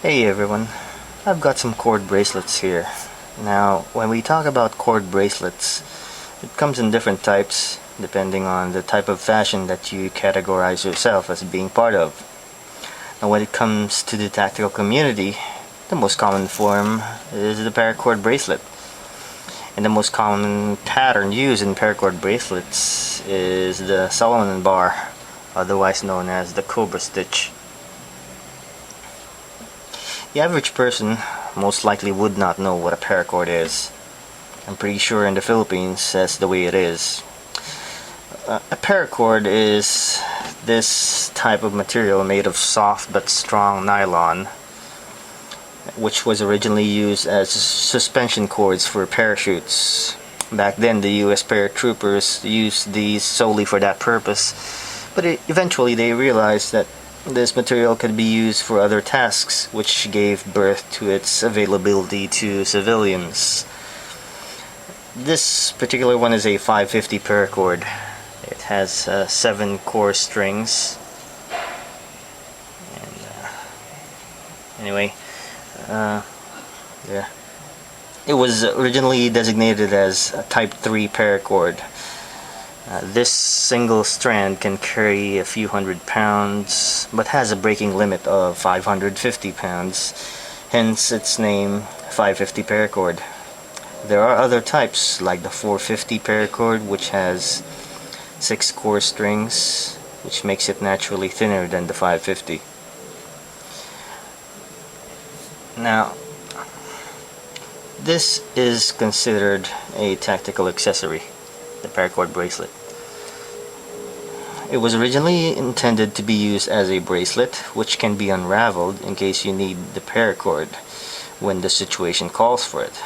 Hey everyone, I've got some cord bracelets here. Now, when we talk about cord bracelets, it comes in different types depending on the type of fashion that you categorize yourself as being part of. Now, when it comes to the tactical community, the most common form is the paracord bracelet. And the most common pattern used in paracord bracelets is the Solomon bar, otherwise known as the cobra stitch. The average person most likely would not know what a paracord is. I'm pretty sure in the Philippines that's the way it is. A paracord is this type of material made of soft but strong nylon, which was originally used as suspension cords for parachutes. Back then the US paratroopers used these solely for that purpose, but eventually they realized that this material could be used for other tasks, which gave birth to its availability to civilians. This particular one is a 550 paracord. It has 7 core strings. And anyway, yeah. It was originally designated as a Type 3 paracord. This single strand can carry a few hundred pounds, but has a breaking limit of 550 pounds, hence its name 550 paracord. There are other types like the 450 paracord, which has 6 core strings, which makes it naturally thinner than the 550. Now, this is considered a tactical accessory, the paracord bracelet. It was originally intended to be used as a bracelet, which can be unraveled in case you need the paracord when the situation calls for it.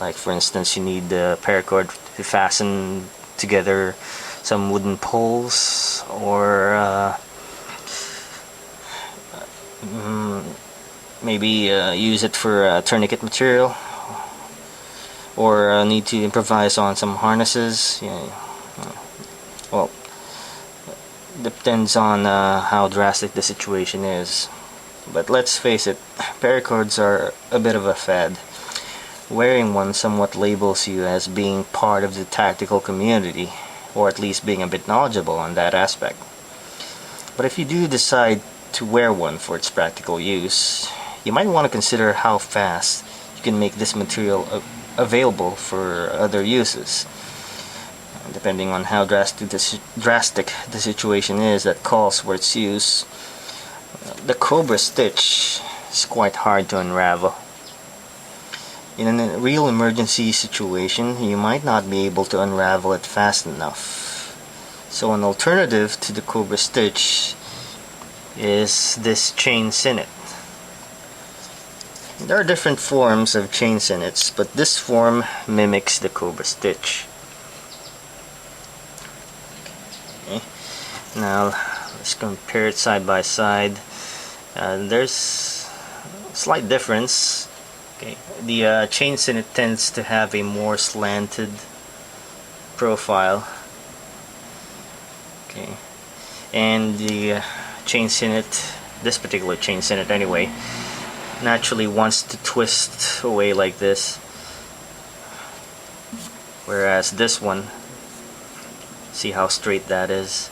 Like, for instance, you need the paracord to fasten together some wooden poles, or maybe use it for tourniquet material, or need to improvise on some harnesses. Well, depends on how drastic the situation is. But let's face it, paracords are a bit of a fad. Wearing one somewhat labels you as being part of the tactical community, or at least being a bit knowledgeable on that aspect. But if you do decide to wear one for its practical use, you might want to consider how fast you can make this material available for other uses. Depending on how drastic the situation is that calls for its use, the cobra stitch is quite hard to unravel. In a real emergency situation, you might not be able to unravel it fast enough. So an alternative to the cobra stitch is this chain sinnet. There are different forms of chain sinnets, but this form mimics the cobra stitch. Okay. Now let's compare it side by side. There's a slight difference. Okay. The chain sinnet tends to have a more slanted profile. Okay. And the chain sinnet, this particular chain sinnet anyway, naturally wants to twist away like this, whereas this one, see how straight that is.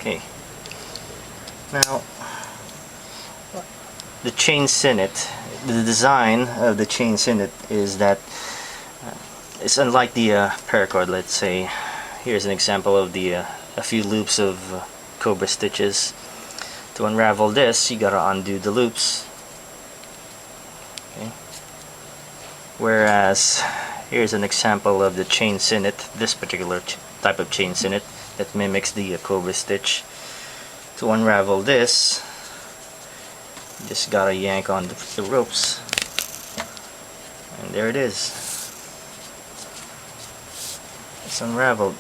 Okay. Now, the chain sinnet, the design of the chain sinnet is that it's unlike the paracord. Let's say, here's an example of the a few loops of cobra stitches. To unravel this, you gotta undo the loops. Okay. Whereas here's an example of the chain sinnet, this particular type of chain sinnet that mimics the cobra stitch. To unravel this, you just gotta yank on the ropes, and there it is. It's unraveled.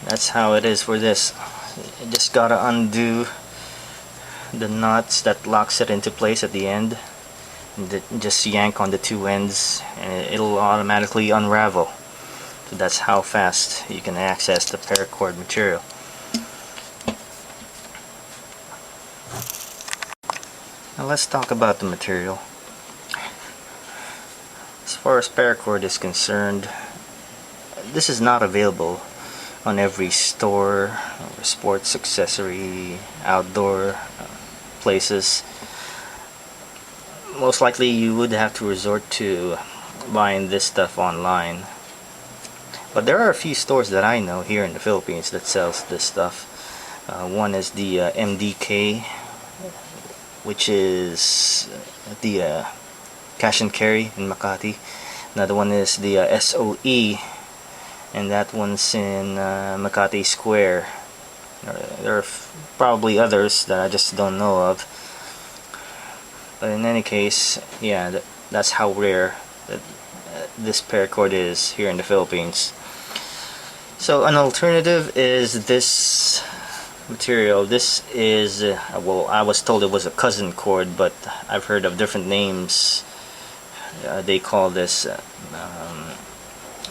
That's how it is for this. You just gotta undo the nuts that locks it into place at the end, and just yank on the two ends and it'll automatically unravel. So that's how fast you can access the paracord material. let's talk about the material. As far as paracord is concerned, this is not available on every store or sports accessory outdoor places. Most likely you would have to resort to buying this stuff online, but there are a few stores that I know here in the Philippines that sells this stuff. One is the MDK, which is the cash and carry in Makati. Another one is the SOE, and that one's in Makati Square. There are probably others that I just don't know of, but in any case, yeah, that's how rare that this paracord is here in the Philippines. So an alternative is this material. This is well, I was told it was a cousin cord, but I've heard of different names. They call this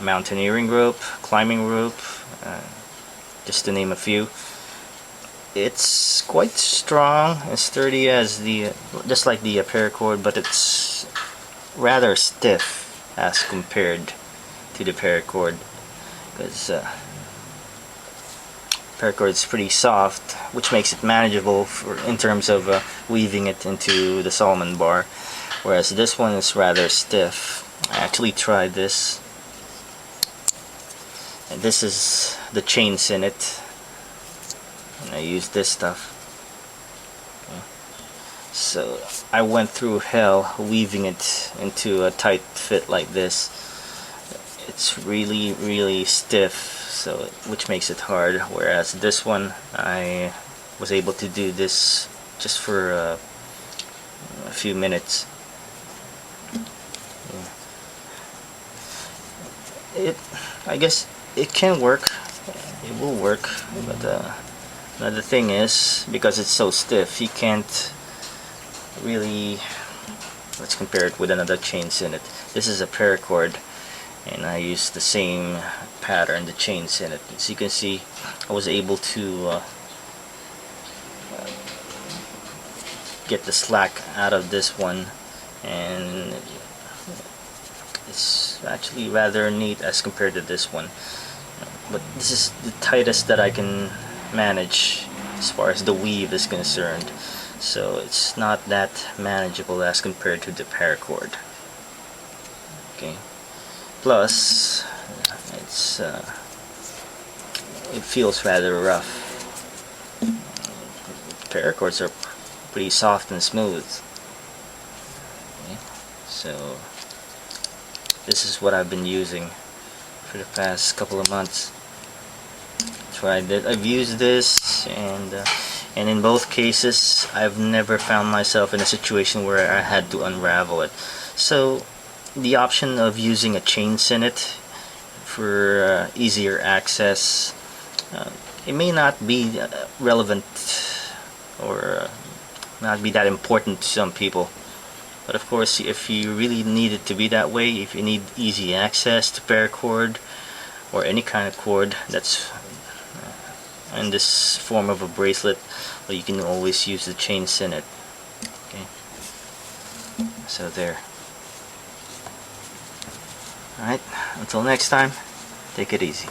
mountaineering rope, climbing rope, just to name a few. It's quite strong and sturdy as the, just like the paracord, but it's rather stiff as compared to the paracord, because paracord is pretty soft, which makes it manageable in terms of weaving it into the Solomon bar, whereas this one is rather stiff. I actually tried this, and this is the chains in it, and I used this stuff. Okay. So I went through hell weaving it into a tight fit like this. It's really stiff, so which makes it hard, whereas this one I was able to do this just for a few minutes. I guess it can work, it will work, but another thing is, because it's so stiff, you can't really, let's compare it with another chains in it. This is a paracord, and I used the same pattern, the chains in it. As you can see, I was able to get the slack out of this one, and it's actually rather neat as compared to this one. But this is the tightest that I can manage as far as the weave is concerned, so it's not that manageable as compared to the paracord. Okay. Plus, it feels rather rough. Paracords are pretty soft and smooth. Okay. So this is what I've been using for the past couple of months. Tried it. I've used this, and in both cases, I've never found myself in a situation where I had to unravel it. So the option of using a chains in it for easier access, it may not be relevant or not be that important to some people. But of course, if you really need it to be that way, if you need easy access to paracord or any kind of cord that's in this form of a bracelet, well, you can always use the chains in it. Okay, so there. Alright, until next time, take it easy.